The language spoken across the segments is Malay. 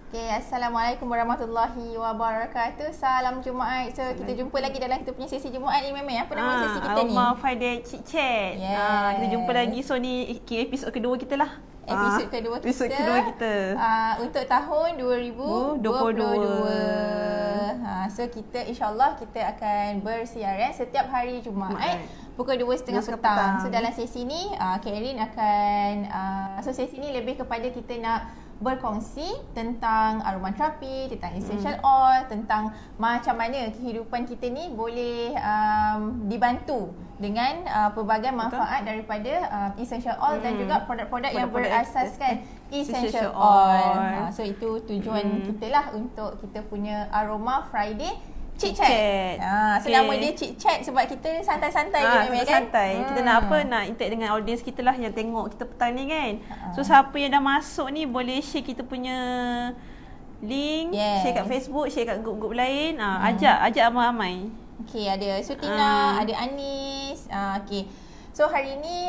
Okay, Assalamualaikum warahmatullahi wabarakatuh. Salam Jumaat. So, kita jumpa lagi dalam kita punya sesi Jumaat ni, Meme. Apa nama sesi kita ni? Aroma Friday Chit Chat. Yes. Kita jumpa lagi. So, ni episod kedua kita lah. Episod kedua kita. Episod kedua kita. Untuk tahun 2022. So, kita insyaAllah kita akan bersiaran setiap hari Jumaat. Pukul 2.30 petang. So, dalam sesi ni, Kak Erin akan... so, sesi ni lebih kepada kita nak berkongsi tentang aromaterapi, tentang essential oil, tentang macam mana kehidupan kita ni boleh dibantu dengan pelbagai manfaat daripada essential oil dan juga produk-produk yang berasaskan essential oil. So itu tujuan kita lah untuk kita punya Aroma Friday Chit Chat. So nama dia Chit Chat sebab kita santai-santai je memang kan. Santai. Kita nak nak interact dengan audience kita lah yang tengok kita petang ni kan. So siapa yang dah masuk ni boleh share kita punya link, share kat Facebook, share kat grup-grup lain. Ajak ramai-ramai. Okey, ada Sutina, ada Anis. Okey. So hari ni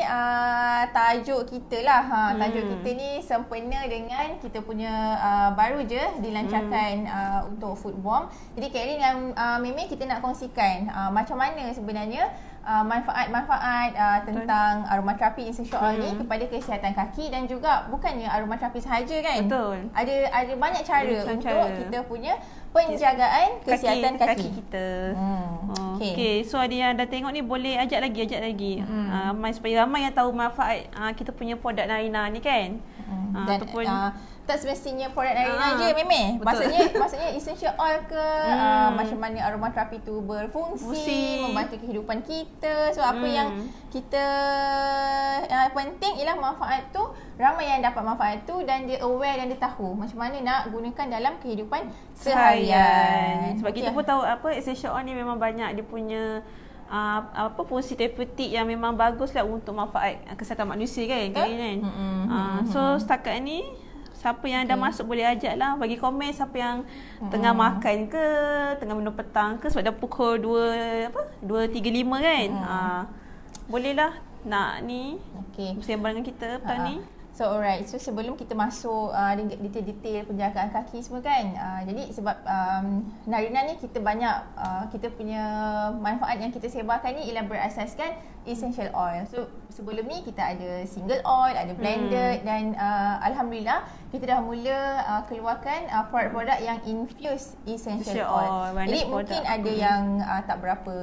tajuk kita lah. Tajuk kita ni sempena dengan kita punya baru je dilancarkan untuk food bomb. Jadi Kak Erin dengan Meme kita nak kongsikan macam mana sebenarnya manfaat-manfaat tentang aromaterapi essential oil ni kepada kesihatan kaki dan juga bukannya aromaterapi sahaja kan. Betul. Ada banyak cara untuk kita punya penjagaan kesihatan kaki kita. Okey, so ada yang dah tengok ni boleh ajak lagi. Supaya ramai yang tahu manfaat kita punya produk Narina ni kan. Dan ataupun tak semestinya produk Narina je Meme. Maksudnya essential oil ke macam mana aromaterapi tu berfungsi, membantu kehidupan kita. So apa yang kita penting ialah manfaat tu, ramai yang dapat manfaat tu dan dia aware dan dia tahu macam mana nak gunakan dalam kehidupan seharian. Sebab kita pun tahu apa essential oil ni memang banyak dia punya fungsi terapeutik yang memang bagus lah untuk manfaat kesihatan manusia kan. So setakat ni siapa yang dah masuk boleh ajak lah bagi komen siapa yang tengah makan ke, tengah minum petang ke sebab dah pukul 2.35 kan. Boleh lah nak ni bersembang dengan kita petang ni. So alright, so sebelum kita masuk detail-detail penjagaan kaki semua kan, jadi sebab Narina ni kita banyak kita punya manfaat yang kita sebarkan ni ialah berasaskan essential oil. So sebelum ni kita ada single oil, ada blended dan Alhamdulillah kita dah mula keluarkan produk-produk yang infused essential oil. Jadi mungkin ada yang tak berapa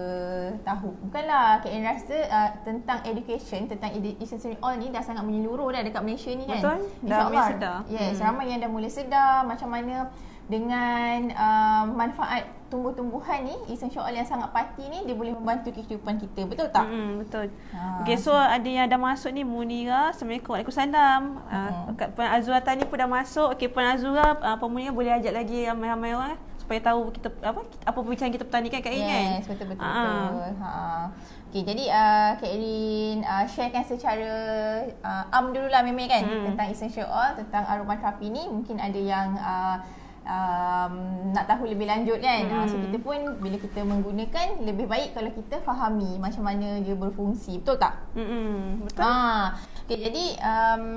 tahu. Bukanlah Kak Erin rasa tentang education, tentang essential oil ni dah sangat menyeluruh dah dekat Malaysia ni kan. Betul, dah mula sedar. Yes, ramai yang dah mula sedar macam mana dengan manfaat tumbuh-tumbuhan ni, essential oil yang sangat pasti ni, dia boleh membantu kehidupan kita. Betul tak? Betul. Okay, so ada yang dah masuk ni, Munira. Assalamualaikum. Waalaikumsalam. Puan Azura tadi pun dah masuk. Okay, Puan Azura, Puan Munira boleh ajak lagi ramai-ramai orang supaya tahu kita apa perbincangan kita petang ni kan Kak Erin kan? Yes, betul. Okay, jadi Kak Erin sharekan secara dululah Meme kan tentang essential oil, tentang aromaterapi ni. Mungkin ada yang nak tahu lebih lanjut kan. So kita pun bila kita menggunakan lebih baik kalau kita fahami macam mana dia berfungsi. Betul tak? Betul. Okay, jadi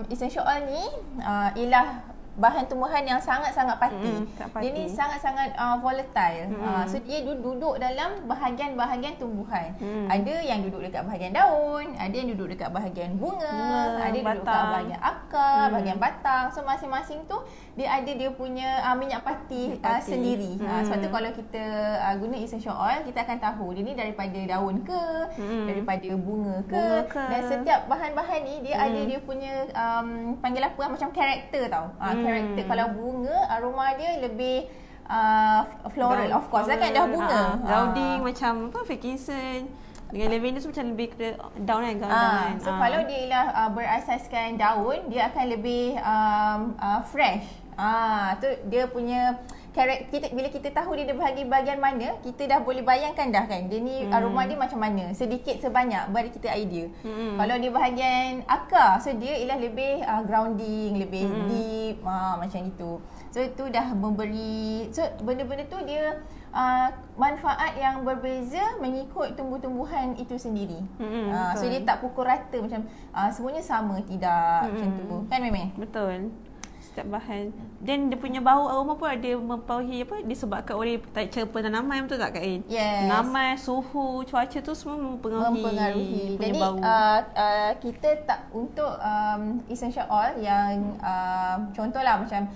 essential oil ni ialah bahan tumbuhan yang sangat-sangat pati. Dia ni sangat-sangat volatile. So dia duduk dalam bahagian-bahagian tumbuhan. Ada yang duduk dekat bahagian daun, ada yang duduk dekat bahagian bunga, ada duduk dekat bahagian akar, bahagian batang. So masing-masing tu dia ada dia punya minyak pati sendiri. Sebab tu kalau kita guna essential oil, kita akan tahu dia ni daripada daun ke, daripada bunga ke. Dan setiap bahan-bahan ni dia ada dia punya panggil apa macam karakter tau. Karakter. Kalau bunga, aroma dia lebih floral, of course lah kan, dah bunga. Gauding macam Frankincense dengan lavender tu macam lebih ke down kan. So kalau dia ialah berasaskan daun, dia akan lebih fresh. Tu dia punya karakter. Bila kita tahu dia ada bahagian mana, kita dah boleh bayangkan dah kan dia ni aroma dia macam mana, sedikit sebanyak bagi kita idea. Kalau dia bahagian akar, so dia ialah lebih grounding, lebih deep, macam itu. So itu dah memberi, so benda-benda tu dia manfaat yang berbeza mengikut tumbuh-tumbuhan itu sendiri. So dia tak pukul rata macam semuanya sama, tidak macam tu kan Meme? Betul. setiap bahan. Dan dia punya bau aroma pun ada mempengaruhi disebabkan oleh cara penanaman, betul tak Kak Ain? Yes. Penanaman, suhu, cuaca tu semua mempengaruhi. Jadi kita tak untuk essential oil yang contohlah macam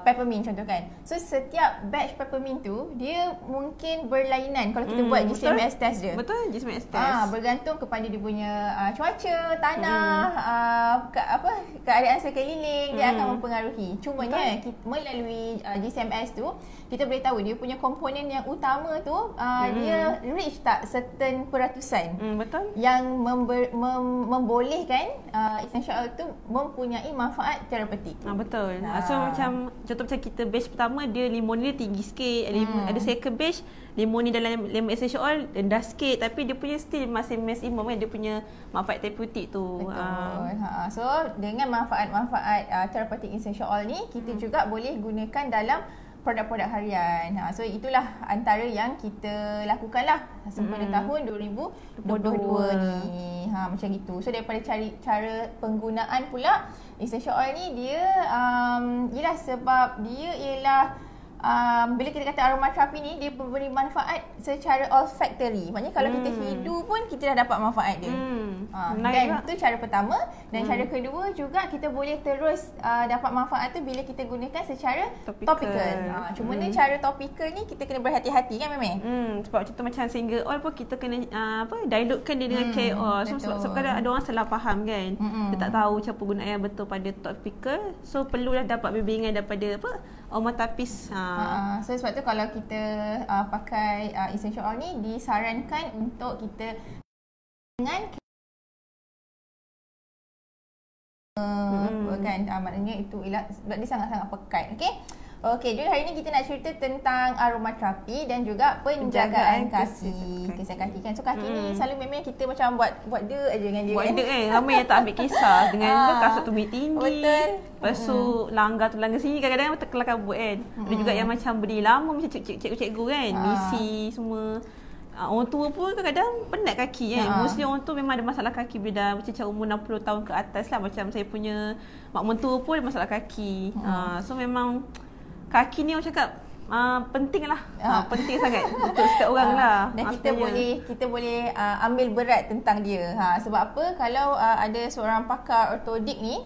peppermint contoh kan. So setiap batch peppermint tu dia mungkin berlainan kalau kita buat GCMS test dia. Betul, GCMS test. Bergantung kepada dia punya cuaca, tanah, keadaan sekeliling, dia akan mempengaruhi. Cumanya melalui GCMS tu kita boleh tahu dia punya komponen yang utama tu dia reach tak certain peratusan. Betul. Yang membolehkan essential oil tu mempunyai manfaat terapeutik. Betul. So macam contoh macam kita batch pertama dia limon dia tinggi sikit, ada second batch limon ni dalam lemon essential oil rendah sikit, tapi dia punya still masih maximum kan, dia punya manfaat terapeutik tu. Betul. So dengan manfaat-manfaat terapeutik essential oil ni kita juga boleh gunakan dalam produk-produk harian. So itulah antara yang kita lakukanlah sempena tahun 2022 ni. Macam gitu. So daripada cara penggunaan pula essential oil ni dia ialah sebab dia ialah bila kita kata aromaterapi ni dia memberi manfaat secara olfactory. Maknanya kalau kita hidu pun kita dah dapat manfaat dia. Dan itu cara pertama. Dan cara kedua juga kita boleh terus dapat manfaat tu bila kita gunakan secara topical. Cuma ni cara topical ni kita kena berhati-hati kan Meme? Sebab contoh macam single oil pun kita kena dilutekan dia dengan care oil. So sebab kadang ada orang salah faham kan. Dia tak tahu cara penggunaan yang betul pada topical. So perlulah dapat bimbingan daripada aromatapis. So sebab tu kalau kita pakai essential oil ni disarankan untuk kita dengan kan, maknanya itu ialah sebab dia sangat-sangat pekat. Okey, jadi hari ni kita nak cerita tentang aromaterapi dan juga penjagaan kaki. Kesihatan kaki kan. So kaki ni selalu memang kita macam buat dia aja dengan dia. Buat dia kan. Ramai yang tak ambil kisah dengan kasut tumit tinggi. Betul. Lepas tu langgar sini kadang-kadang terkelakar buat kan. Ada juga yang macam berdiri lama macam cikgu kan. Misi semua. Orang tua pun kadang-kadang penat kaki kan. Mostly orang tua memang ada masalah kaki bila dah macam umur 60 tahun ke atas lah. Macam saya punya mak mentua pun ada masalah kaki. So memang kaki ni orang cakap penting lah. Penting sangat untuk setiap orang lah. Dan kita boleh ambil berat tentang dia. Sebab apa? Kalau ada seorang pakar ortodik ni,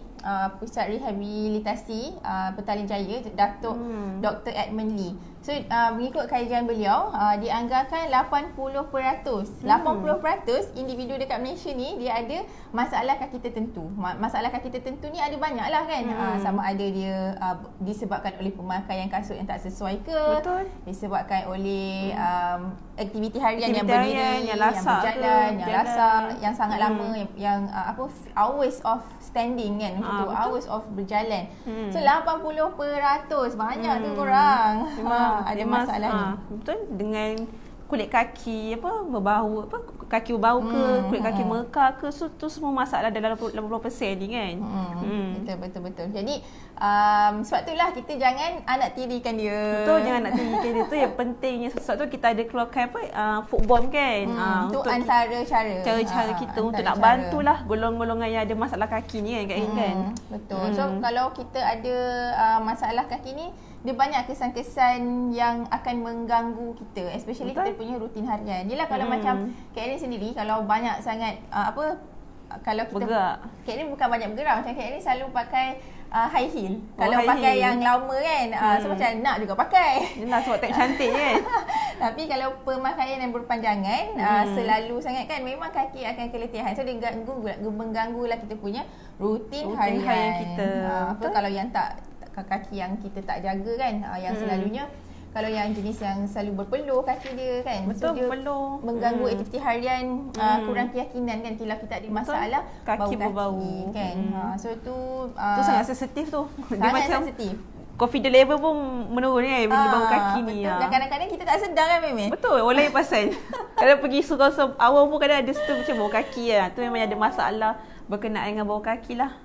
Pusat Rehabilitasi Petaling Jaya, Datuk Dr. Edmund Lee. So mengikut kajian beliau, dianggarkan 80% individu dekat Malaysia ni dia ada masalah kaki tertentu. Masalah kaki tertentu ni ada banyak lah kan. Sama ada dia disebabkan oleh pemakaian kasut yang tak sesuai ke, disebabkan oleh aktiviti harian yang berdiri, yang berjalan, yang lasak, yang sangat lama, yang hours of standing kan, hours of berjalan. So 80% banyak tu korang ada masalah ni. Betul, dengan kulit kaki berbau, kaki berbau ke, kulit kaki mekar ke, so tu semua masalah dalam 80% ni kan. Betul. Jadi sebab itulah kita jangan anak tirikan dia. Betul, jangan anak tirikan dia, tu yang pentingnya. Sebab tu kita ada keluarkan food bomb kan. Itu antara cara kita untuk nak bantulah golongan-golongan yang ada masalah kaki ni kan, kan. Betul. So kalau kita ada masalah kaki ni, dia banyak kesan-kesan yang akan mengganggu kita, especially kita punya rutin harian. Yelah kalau macam Kak Erin sendiri, kalau banyak sangat kalau kita bergerak. Kak Erin bukan banyak bergerak, macam Kak Erin selalu pakai high heel. Kalau pakai yang lama kan, so macam nak juga pakai. Yelah sebab tak cantik kan. Tapi kalau pemakaian yang berpanjangan selalu sangat kan, memang kaki akan keletihan. So dia mengganggulah kita punya rutin harian kita. Kalau yang kaki yang kita tak jaga kan, yang selalunya kalau yang jenis yang selalu berpeluh kaki dia kan, betul, so dia berpeluh, mengganggu aktiviti harian, kurang keyakinan kan kalau kita ada masalah kaki berbau kan. So tu sangat sensitif tu. Dia macam sensitif. Confidence level pun menurun kan bila bau kaki ni. Betul. Dan kadang-kadang kita tak sedar kan Meme. Betul, orang lain pasal. Kadang pergi surau awam pun kadang ada situ macam bau kaki lah. Tu memang ada masalah berkenaan dengan bau kaki lah.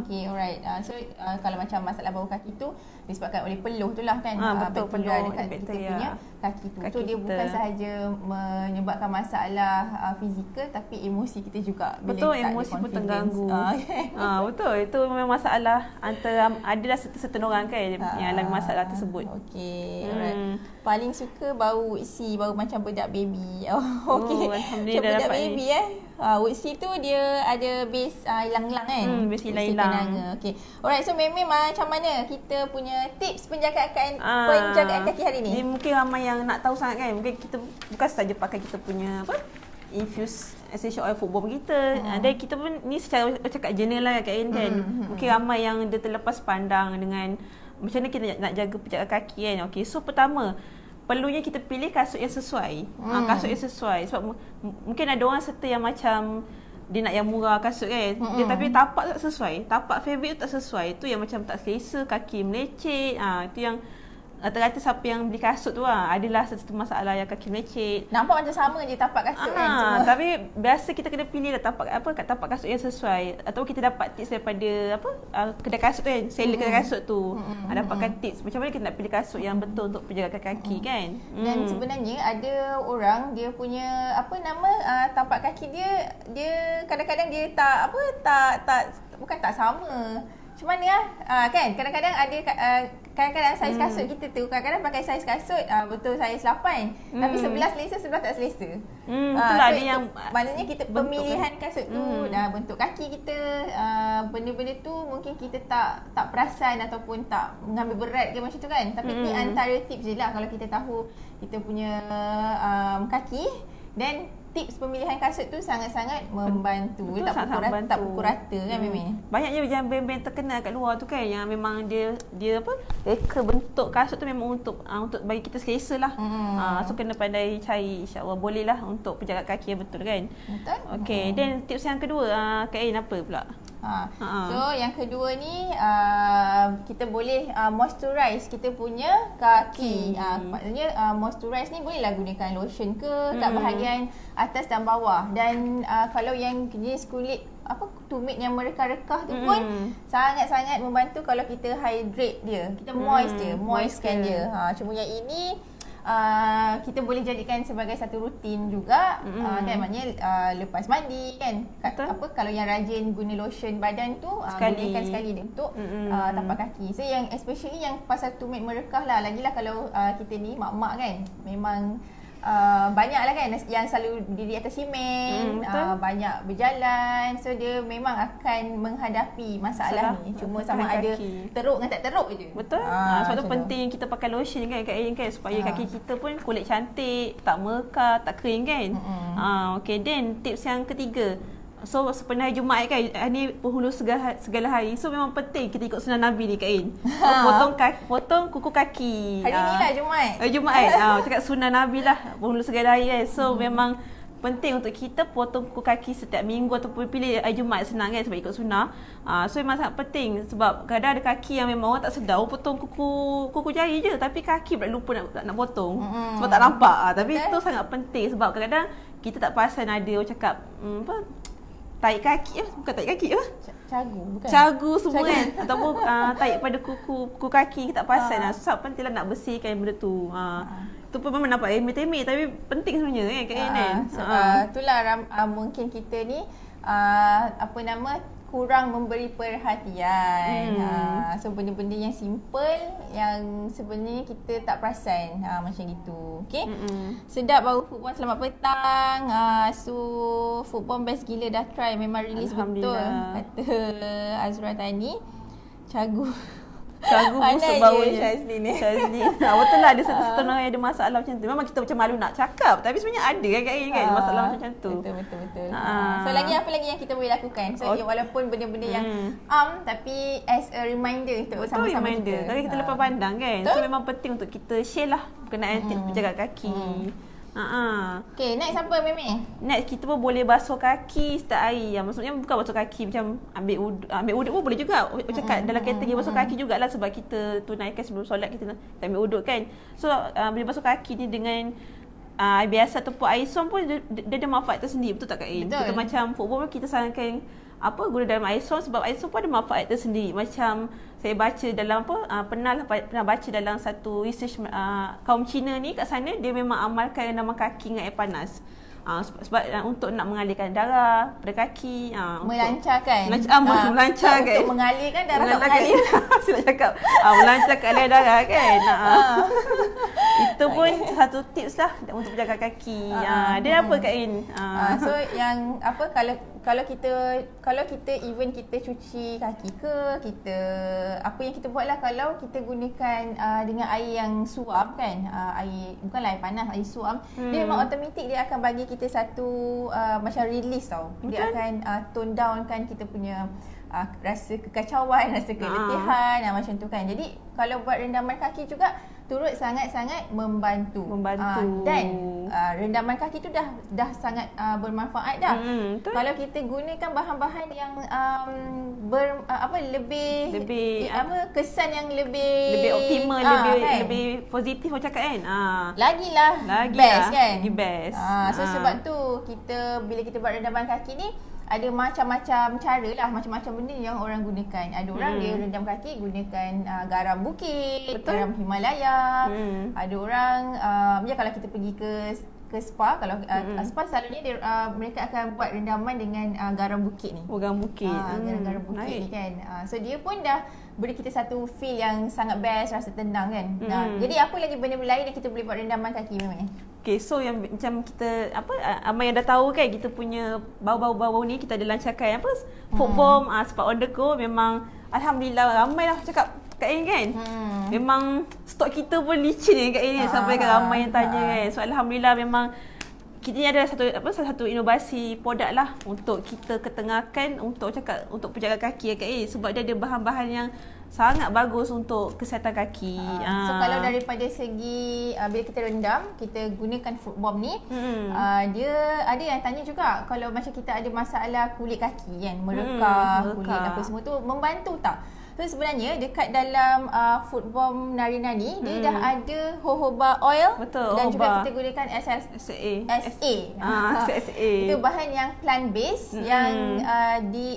Okay, alright. So kalau macam masalah bau kaki tu disebabkan oleh peluh tu lah kan. Betul, bakteria peluh dekat kita punya kaki tu. So dia kita bukan sahaja menyebabkan masalah fizikal tapi emosi kita juga. Betul, emosi pun terganggu. Betul, itu memang masalah antara adalah setengah orang kan yang alami masalah tersebut. Okay, alright. Paling suka bau Woodsie, bau macam bedak baby. Okay. Alhamdulillah macam bedak dapat baby Woodsie tu dia ada base hilang-hilang kan. Base hilang-hilang. Okay. Alright, so Meme macam mana kita punya tips penjagaan kaki hari ni? Mungkin ramai yang nak tahu sangat kan. Mungkin kita bukan saja pakai kita punya infuse essential oil football kita. Dan kita pun ni secara cakap general lah Kak Ain kan. Mungkin ramai yang dia terlepas pandang dengan macam mana kita nak jaga penjagaan kaki kan. Okay, so pertama perlunya kita pilih kasut yang sesuai. Kasut yang sesuai sebab mungkin ada orang serta yang macam dia nak yang murah kasut kan. Dia tapi tapak tak sesuai. Tapak fabric tu tak sesuai. Itu yang macam tak selesa, kaki melecet. Itu yang rata-rata siapa yang beli kasut tu adalah satu masalah yang kaki melecet. Nampak macam sama je tapak kasut kan semua. Tapi biasa kita kena pilih lah tapak kasut yang sesuai. Atau kita dapat tips daripada kedai kasut kan, seller kedai kasut tu. Dapatkan tips macam mana kita nak pilih kasut yang betul untuk penjagaan kaki kan. Dan sebenarnya ada orang dia punya tapak kaki dia kadang-kadang dia tak bukan tak sama. Macam mana kan kadang-kadang ada kadang-kadang saiz kasut kita tu kadang-kadang pakai saiz kasut betul saiz 8 tapi sebelah selesa sebelah tak selesa. Itulah so yang maknanya kita pemilihan kasut tu bentuk kaki kita benda-benda tu mungkin kita tak perasan ataupun tak mengambil berat ke macam tu kan. Tapi ni antara tips je lah kalau kita tahu kita punya kaki. Dan tips pemilihan kasut tu sangat-sangat membantu. Betul, tak pukul rata kan Meme. Banyaknya yang band-band terkenal kat luar tu kan yang memang dia reka bentuk kasut tu memang untuk bagi kita selesa lah. So kena pandai cari, insya-Allah boleh lah untuk penjagaan kaki yang betul kan. Betul. Okay, then tips yang kedua Kak Ain apa pula? So yang kedua ni kita boleh moisturize kita punya kaki. Maksudnya moisturize ni bolehlah gunakan lotion ke kat bahagian atas dan bawah. Dan kalau yang jenis kulit tumit yang merekah-rekah tu pun sangat-sangat membantu kalau kita hydrate dia. Kita moistkan dia. Cuma yang ini kita boleh jadikan sebagai satu rutin juga kan, maknanya lepas mandi kan. Kalau yang rajin guna lotion badan tu gunakan sekali dia untuk tapak kaki. So yang especially yang pasal tumit merekah lah, lagilah kalau kita ni mak-mak kan memang banyaklah kan yang selalu diri atas simen, banyak berjalan, so dia memang akan menghadapi masalah ni. Cuma sama ada teruk dengan tak teruk je. Betul. Sebab tu penting kita pakai lotion kan Kak Ain kan, supaya kaki kita pun kulit cantik, tak merekah, tak kering kan. Okay, then tips yang ketiga. So sepenuh hari Jumaat kan, ni penghulu segala hari. So memang penting kita ikut sunnah Nabi ni Kak Ain. Potong kuku kaki. Hari ni lah Jumaat. Jumaat. Cakap sunnah Nabi lah, penghulu segala hari kan. So memang penting untuk kita potong kuku kaki setiap minggu ataupun pilih hari Jumaat, senang kan sebab ikut sunnah. So memang sangat penting sebab kadang ada kaki yang memang orang tak sedar, potong kuku jari je tapi kaki pula lupa nak potong sebab tak nampak. Tapi itu sangat penting sebab kadang-kadang kita tak perasan ada orang cakap tarik kaki bukan tarik kaki cagu semua kan ataupun tarik pada kuku kaki kita tak perasan sebab pentinglah nak bersihkan benda tu. Tu pun memang nampak remeh-temeh tapi penting sebenarnya kan Kak Ain kan. Itulah mungkin kita ni kurang memberi perhatian. So benda-benda yang simple yang sebenarnya kita tak perasan macam gitu. Okay. Sedap bau football, selamat petang. So football best gila, dah try, memang release betul kata Azura Tani. Cagu busuk baunya Syazlin ni. Betul lah ada satu orang yang ada masalah macam tu. Memang kita macam malu nak cakap tapi sebenarnya ada kan Kak Ain kan masalah macam tu. Betul. So lagi apa lagi yang kita boleh lakukan? So walaupun benda-benda yang tapi as a reminder untuk sama-sama kita. Kalau kita lepas pandang kan. So memang penting untuk kita share lah berkenaan tips penjagaan kaki. Okay, next apa Meme? Next kita pun boleh basuh kaki setiap hari. Maksudnya bukan basuh kaki macam ambil uduk pun boleh juga. Cakap dalam kategori basuh kaki jugalah sebab kita tunaikan sebelum solat kita ambil uduk kan. So boleh basuh kaki ni dengan biasa ataupun air som pun dia ada manfaat tersendiri, betul tak Kak In? Kita macam football kita sarankan guna dalam air som sebab air som pun ada manfaat tersendiri. Macam saya baca dalam pernah baca dalam satu research kaum Cina ni kat sana, dia memang amalkan rendaman kaki dengan air panas. Sebab untuk nak mengalirkan darah pada kaki, melancarkan melancarkan untuk mengalirkan darah tak mengalir. Saya nak cakap melancarkan aliran darah kan. Itu pun satu tips lah untuk menjaga kaki. Dia apa Kak In? So yang kalau kita even kita cuci kaki ke, kita apa yang kita buatlah, kalau kita gunakan dengan air yang suam kan, air bukanlah air panas, air suam, dia memang automatik dia akan bagi kita satu macam release tau. Dia akan tone down kan kita punya rasa kekacauan, rasa keletihan, macam tu kan. Jadi kalau buat rendaman kaki juga turut sangat-sangat membantu. Dan rendaman kaki tu dah sangat bermanfaat dah. Kalau kita gunakan bahan-bahan yang lebih kesan yang lebih optimal, lebih positif macam cakap kan. Lagilah best kan. Best. So sebab tu bila kita buat rendaman kaki ni ada macam-macam cara lah, macam-macam benda yang orang gunakan. Ada orang dia rendam kaki gunakan garam bukit, garam Himalaya. Ada orang kalau kita pergi ke spa, kalau spa selalunya mereka akan buat rendaman dengan garam bukit ni. Garam bukit. Garam bukit ni kan. So dia pun dah beri kita satu feel yang sangat best, rasa tenang kan. Jadi apa lagi benda-benda lain yang kita boleh buat rendaman kaki memang? Okay, so yang macam kita Amai yang dah tahu kan, kita punya bau-bau ni kita ada lancarkan foot bomb, spot on the go. Memang alhamdulillah ramai lah cakap Kak In kan. Memang stok kita pun licin ni Kak In, sampai kan ramai yang tanya kan. So alhamdulillah memang kita ni ada satu inovasi produk lah untuk kita ketengahkan untuk penjaga kaki Kak In, sebab dia ada bahan-bahan yang sangat bagus untuk kesihatan kaki. So kalau daripada segi bila kita rendam, kita gunakan foot bomb ni, dia ada yang tanya juga kalau macam kita ada masalah kulit kaki kan, merekah kulit apa semua tu, membantu tak? So sebenarnya dekat dalam foot bomb Narina ni, dia dah ada jojoba oil. Dan juga kita gunakan SA. Itu bahan yang plant based yang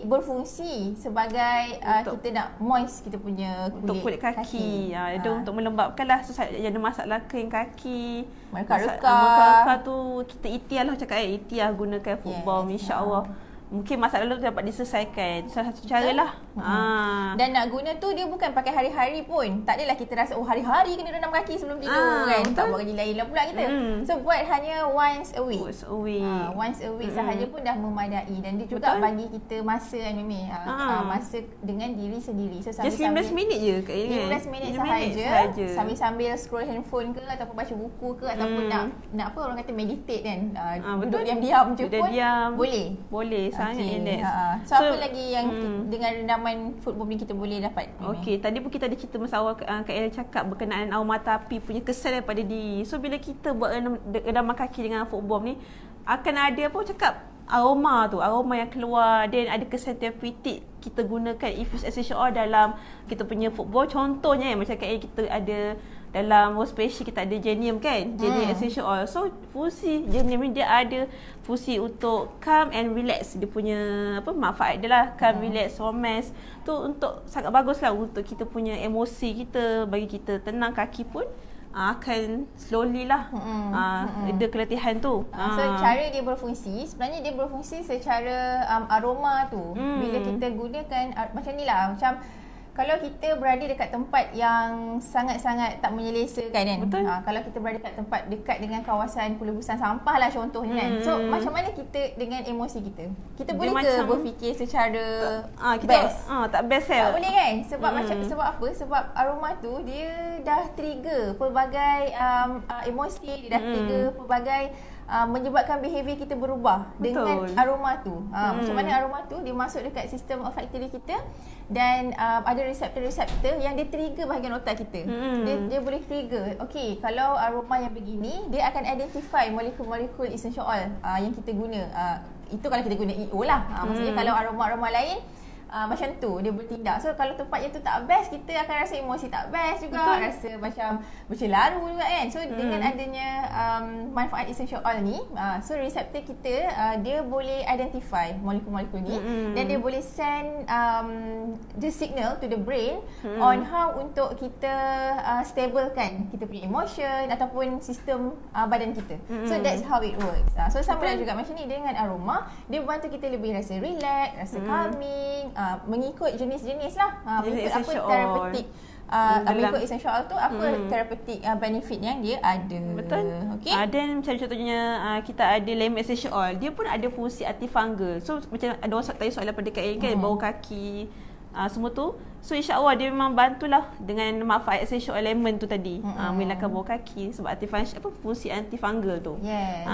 berfungsi sebagai kita nak moist kita punya kulit kaki. Dia untuk melembabkan lah. So ada masalah kering kaki, merekah tu kita ikhtiar lah cakap ikhtiar gunakan foot bomb, insya-Allah. Mungkin masalah tu dapat diselesaikan. Salah satu cara lah. Dan nak guna tu dia bukan pakai hari-hari pun. Tak adalah kita rasa hari-hari kena rendam kaki sebelum tidur kan. Tak buat kerja lain lah pula kita. So buat hanya once a week. Once a week sahaja pun dah memadai. Dan dia juga bagi kita masa kan Mimi. Masa dengan diri sendiri. So just 15 minit je Kak In. 15 minit sahaja. Sambil-sambil scroll handphone ke, ataupun baca buku ke, ataupun nak apa orang kata meditate kan. Duduk diam-diam je pun boleh. Sangat relax. So apa lagi yang dengan rendaman foot bomb ni kita boleh dapat? Okey, tadi pun kita ada cerita masa awal Kak Ella cakap berkenaan aromaterapi punya kesan daripada diri. So bila kita buat rendaman kaki dengan foot bomb ni, akan ada aroma yang keluar, dan ada kesan terapeutik. Kita gunakan infused essential oil dalam kita punya foot bomb. Contohnya macam Kak Ella kita ada dalam rose special kita ada geranium kan, geranium essential oil. So fungsi geranium ni dia ada fungsi untuk calm and relax. Dia punya manfaat dia lah, calm, relax, romance. Tu untuk sangat bagus lah untuk kita punya emosi kita, bagi kita tenang. Kaki pun akan slowly lah ada keletihan tu. So cara dia berfungsi, sebenarnya dia berfungsi secara aroma tu. Bila kita gunakan macam ni lah, macam kalau kita berada dekat tempat yang sangat-sangat tak menyelesa kan. Kalau kita berada dekat tempat dekat dengan kawasan pelebusan sampah lah contohnya kan. So macam mana kita dengan emosi kita? Kita boleh ke berfikir secara best? Tak best tak boleh kan? Sebab sebab apa? Sebab aroma tu dia dah trigger pelbagai emosi, dia dah trigger pelbagai menyebabkan behavior kita berubah dengan aroma tu. Macam mana aroma tu dia masuk dekat sistem olfactory kita, dan ada reseptor-reseptor yang dia trigger bahagian otak kita. Dia boleh trigger. Okey, kalau aroma yang begini, dia akan identify molekul-molekul essential oil yang kita guna. Itu kalau kita guna EO lah. Maksudnya kalau aroma-aroma lain macam tu dia bertindak. So kalau tempatnya tu tak best, kita akan rasa emosi tak best juga. Betul. Rasa macam bercelaru juga kan. So dengan adanya manfaat essential oil ni, so reseptor kita dia boleh identify molekul-molekul ni dan dia boleh send the signal to the brain on how untuk kita stablekan kita punya emotion ataupun sistem badan kita. So that's how it works. So sama lah juga macam ni dengan aroma, dia bantu kita lebih rasa relax, rasa calming, mengikut jenis-jenis lah, mengikut apa terapeutik, mengikut essential oil tu apa terapeutik benefit yang dia ada. Betul. Okay. Dan macam contohnya kita ada lemon essential oil, dia pun ada fungsi antifungal. So macam ada orang tanya soalan pada Kak Erin kan, bau kaki semua tu. So insya-Allah dia memang bantulah dengan manfaat essential oil lemon tu tadi. Menghilangkan bau kaki sebab fungsi antifungal tu. Yes.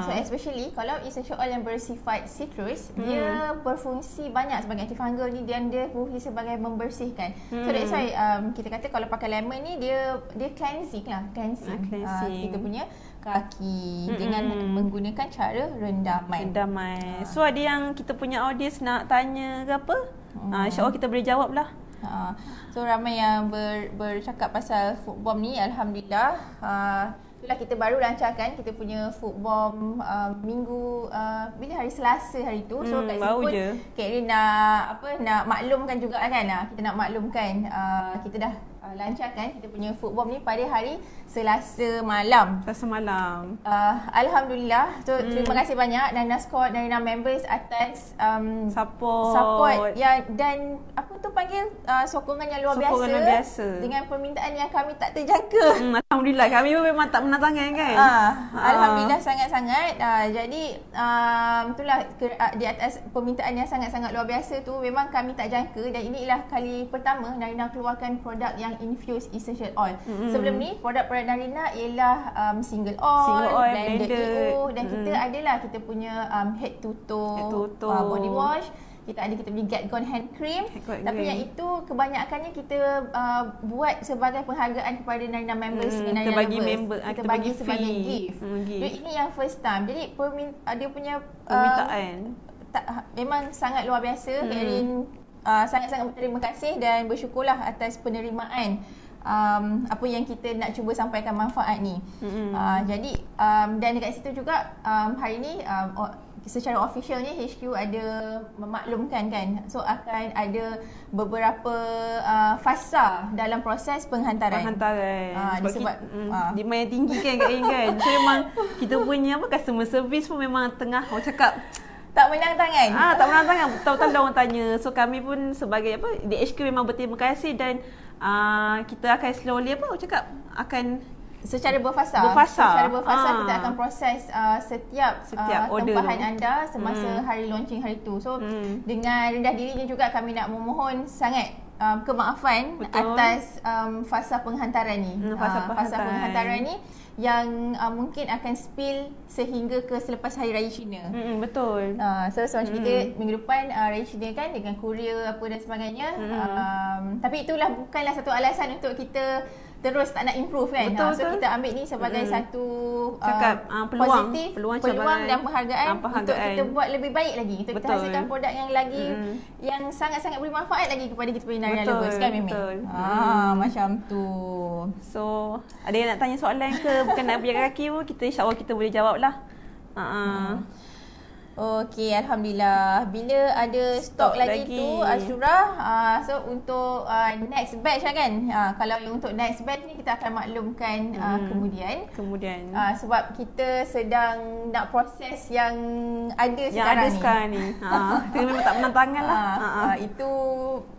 So especially kalau essential oil yang bersifat citrus, dia berfungsi banyak sebagai antifungal ni dan dia berfungsi sebagai membersihkan. So that's why kita kata kalau pakai lemon ni dia cleansing lah, cleansing. Kita punya kaki dengan menggunakan cara rendaman. So ada yang kita punya audience nak tanya ke apa? InsyaAllah kita boleh jawab lah. So ramai yang bercakap pasal food bomb ni, alhamdulillah. Itulah kita baru lancarkan kita punya food bomb minggu bila hari Selasa hari tu. So kat sini pun Kak Erin nak maklumkan juga kan. Kita nak maklumkan kita dah lancarkan kita punya food bomb ni pada hari Selasa malam. Alhamdulillah. So terima kasih banyak Narina Squad, Narina members atas support ya, dan apa tu panggil sokongan yang luar biasa dengan permintaan yang kami tak terjangka. Alhamdulillah, kami pun memang tak menantangkan kan. Alhamdulillah sangat-sangat. Jadi itulah di atas permintaan yang sangat-sangat luar biasa tu, memang kami tak jangka, dan inilah kali pertama Narina keluarkan produk yang infused essential oil. Sebelum ni produk-produk Narina ialah single oil, blended EO, dan kita adalah kita punya head to toe body wash. Kita punya Get Gone hand cream. Tapi yang itu kebanyakannya kita buat sebagai penghargaan kepada Narina members dengan Narina lovers. Kita bagi sebagai gift. Jadi ini yang first time. Jadi dia punya permintaan memang sangat luar biasa. Kak Erin sangat-sangat berterima kasih dan bersyukurlah atas penerimaan apa yang kita nak cuba sampaikan manfaat ni. Jadi dan dekat situ juga hari ni secara officialnya HQ ada memaklumkan kan. So akan ada beberapa fasa dalam proses penghantaran. Sebab demand yang tinggi kan Kak Erin kan. So memang kita punya customer service pun memang tengah orang cakap tak menang tangan. Tak menang tangan. Tahu-tahu orang tanya. So kami pun sebagai di HQ memang berterima kasih, dan kita akan slowly akan secara berfasa kita akan proses setiap tempahan anda semasa hari launching hari tu. So dengan rendah dirinya juga kami nak memohon sangat kemaafan atas fasa penghantaran ni. Fasa penghantaran ni yang mungkin akan spill sehingga ke selepas Hari Raya Cina. Betul. So macam kita minggu depan Raya Cina kan, dengan Korea apa dan sebagainya. Tapi itulah bukanlah satu alasan untuk kita terus tak nak improve kan. So kita ambil ni sebagai satu positif, peluang dan penghargaan untuk kita buat lebih baik lagi, untuk kita hasilkan produk yang lagi yang sangat-sangat beri manfaat lagi kepada kita punya Narina lovers kan Mimi. Macam tu. So ada yang nak tanya soalan ke berkenaan biar kaki pun, kita insya-Allah kita boleh jawab lah. Okey, alhamdulillah. Bila ada stok lagi tu Ashura, so untuk next batch lah kan. Kalau untuk next batch ni kita akan maklumkan kemudian. Sebab kita sedang nak proses yang ada sekarang ni. Kita memang tak menang tangan lah. Itu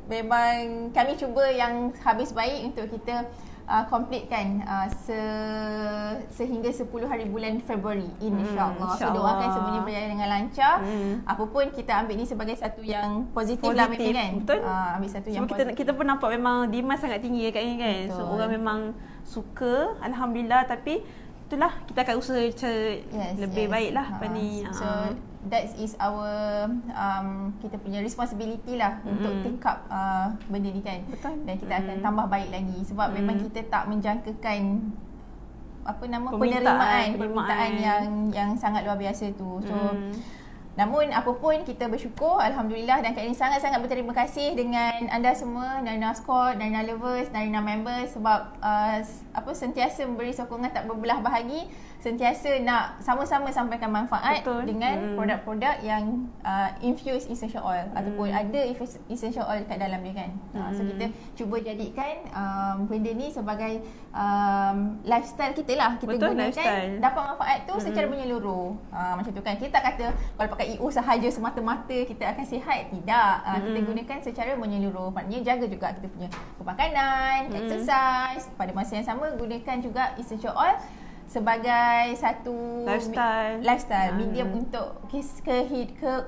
memang kami cuba yang habis baik untuk kita completekan sehingga 10 hari bulan Februari insya-Allah. So doakan semuanya berjalan dengan lancar. Apapun kita ambil ni sebagai satu yang positif lah Mimi kan. Betul. Ambil satu yang kita pun nampak memang demand sangat tinggi kat ini kan. Betul. So orang memang suka, alhamdulillah, tapi itulah kita akan usaha lebih baiklah apa ni. So that is our kita punya responsibility lah untuk take up benda ni kan. Betul. Dan kita akan tambah baik lagi sebab memang kita tak menjangkakan penerimaan yang sangat luar biasa tu. So Namun apapun kita bersyukur, alhamdulillah, dan Kak Ain sangat-sangat berterima kasih dengan anda semua, Narina Squad, Narina Lovers, Narina Members, sebab sentiasa memberi sokongan tak berbelah bahagi, sentiasa nak sama-sama sampaikan manfaat dengan produk-produk yang infused essential oil ataupun ada essential oil kat dalam dia kan. So kita cuba jadikan benda ni sebagai lifestyle kita lah. Kita gunakan, dapat manfaat tu secara menyeluruh. Macam tu kan. Kita tak kata kalau pakai EO sahaja semata-mata kita akan sihat. Tidak. Kita gunakan secara menyeluruh. Maknanya jaga juga kita punya pemakanan, exercise. Pada masa yang sama gunakan juga essential oil sebagai satu lifestyle medium untuk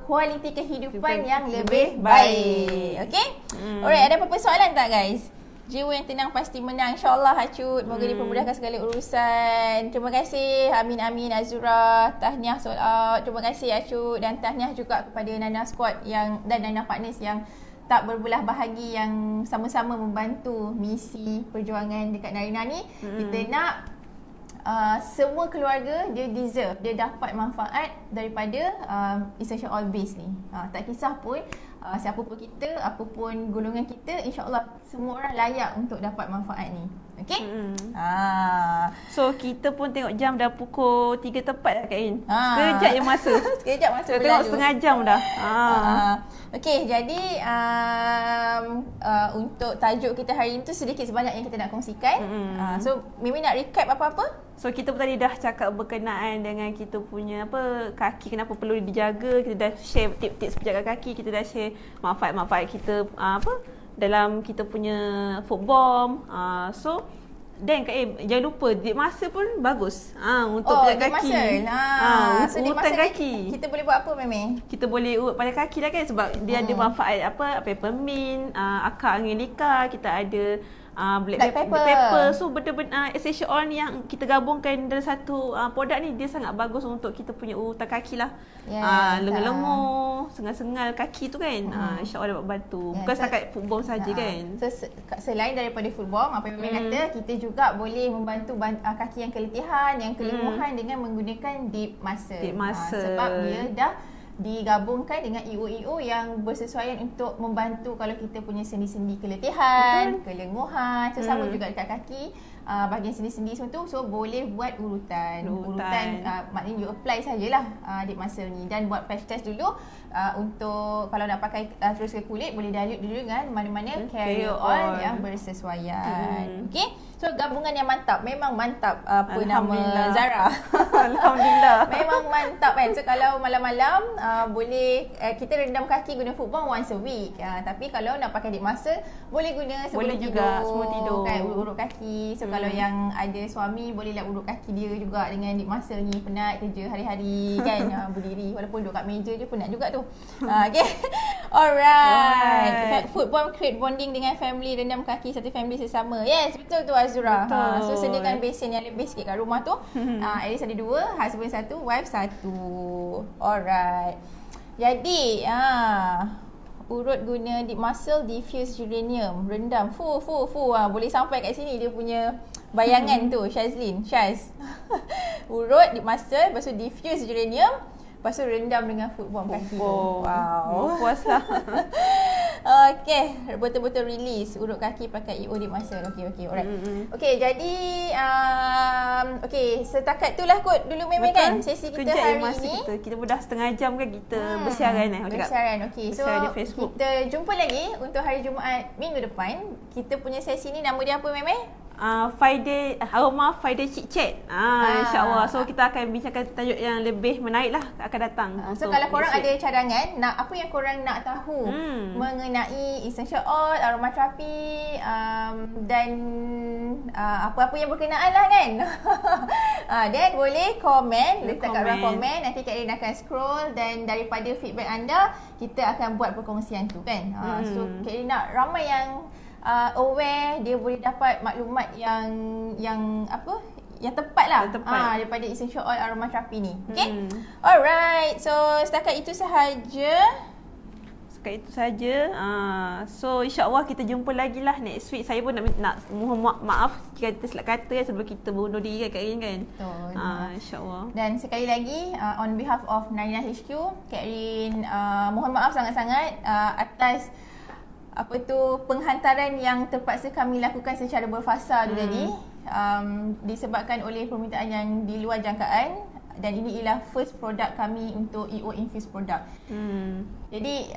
kualiti kehidupan yang lebih baik. Okay? Alright, ada apa-apa soalan tak guys? Jiwa yang tenang pasti menang, insyaAllah Acut. Moga dipermudahkan segala urusan. Terima kasih Amin Azura. Tahniah sold out. Terima kasih Acut. Dan tahniah juga kepada Nana Squad dan Nana Partners yang tak berbelah bahagi, yang sama-sama membantu misi perjuangan dekat Narina ni. Kita nak semua keluarga dia deserve, dia dapat manfaat daripada essential oil base ni. Tak kisah pun siapa pun kita, apapun golongan kita, insya-Allah semua orang layak untuk dapat manfaat ni. Okey? So kita pun tengok jam dah pukul 3 tepat dah Kak Ain. Sekejap je masa. Sekejap masa berlalu. Tengok setengah jam dah. Okey, jadi untuk tajuk kita hari ni tu sedikit sebanyak yang kita nak kongsikan. So Mimi nak recap apa-apa? So kita pun tadi dah cakap berkenaan dengan kita punya kaki, kenapa perlu dijaga. Kita dah share tips-tips penjaga kaki, kita dah share manfaat-manfaat kita dalam kita punya foot bomb. So dan Kak Ain, jangan lupa dik masa pun bagus untuk penjaga kaki. So urutan kaki. Kita boleh buat apa Meme? Kita boleh urut pada kaki lah kan, sebab dia ada manfaat peppermint, akar angin lika, kita ada black pepper. So benda-benda essential oil ni yang kita gabungkan dalam satu produk ni, dia sangat bagus untuk kita punya urutan kaki lah. Lengur-lengur, sengal-sengal kaki tu kan. InsyaAllah dapat bantu. Bukan setakat foot bomb saja kan. So selain daripada foot bomb, apa yang kata, kita juga boleh membantu kaki yang keletihan, yang kelenguhan dengan menggunakan deep muscle. Sebab dia dah digabungkan dengan EO yang bersesuaian untuk membantu kalau kita punya sendi-sendi keletihan, kelenguhan. So sama juga dekat kaki, bahagian sendi-sendi semua tu. So boleh buat urutan maknanya you apply sajalah deep muscle ni, dan buat patch test dulu untuk kalau nak pakai terus ke kulit, boleh dilute dulu dengan mana-mana carrier oil yang bersesuaian. Okay, so gabungan yang mantap, memang mantap. Apa nama Zara? Alhamdulillah. Memang mantap kan. So kalau malam-malam boleh kita rendam kaki guna foot bomb once a week. Tapi kalau nak pakai deep muscle, boleh guna sebelum tidur kan, urut kaki. So kalau yang ada suami, bolehlah urut kaki dia juga dengan deep muscle ni. Penat kerja hari-hari kan, berdiri walaupun duduk kat meja je penat juga tu. Okay. Alright. Foot bomb create bonding dengan family, rendam kaki satu family sesama. Yes, betul tu Azura. So sediakan basin yang lebih sikit kat rumah tu. At least ada 2, husband 1, wife 1. Alright. Jadi urut guna deep muscle, diffuse geranium, rendam. Boleh sampai kat sini dia punya bayangan tu, Shaz. Urut deep muscle, lepas tu diffuse geranium, lepas tu rendam dengan foot bomb kaki. Wow. Puaslah. Okay, betul-betul release urut kaki pakai EO deep muscle. Okay, alright. Okay, jadi setakat tu lah kot dulu memang kan sesi kita hari ni. Kita pun dah setengah jam kan kita bersiaran bersiaran. Okay, so kita jumpa lagi untuk hari Jumaat minggu depan. Kita punya sesi ni nama dia apa Memeh? Friday Aroma Friday Chit Chat. InsyaAllah. So kita akan bincangkan tajuk yang lebih menarik lah akan datang. So kalau korang ada cadangan, apa yang korang nak tahu mengenai essential oil, aromaterapi, dan apa-apa yang berkenaan lah kan. Then boleh komen, letak kat ruang komen. Nanti Kak Ain akan scroll, dan daripada feedback anda kita akan buat perkongsian tu kan. So Kak Ain nak ramai yang aware, dia boleh dapat maklumat yang tepat lah daripada essential oil aromaterapi ni. Okay? Alright, so setakat itu sahaja. setakat itu saja. So insya-Allah kita jumpa lagi lah next week. Saya pun nak mohon maaf jika kita silap kata sebelum kita bunuh diri Kak Rin kan. Betul. Insya-Allah. Dan sekali lagi on behalf of Narina HQ, Kak Rin mohon maaf sangat-sangat atas penghantaran yang terpaksa kami lakukan secara berfasa tadi, disebabkan oleh permintaan yang di luar jangkaan. Dan ini ialah first produk kami untuk EO Infuse product. Jadi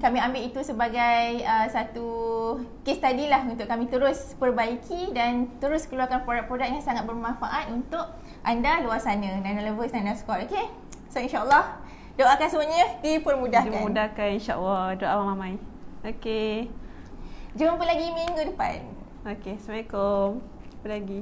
kami ambil itu sebagai satu case study lah untuk kami terus perbaiki dan terus keluarkan produk-produk yang sangat bermanfaat untuk anda luar sana, Nana Lovers, Nana Squad. Okay? So insyaAllah doakan semuanya dipermudahkan. Dimudahkan insyaAllah. Doa Mamai. Okay. Jumpa lagi minggu depan. Okay. Assalamualaikum. Jumpa lagi.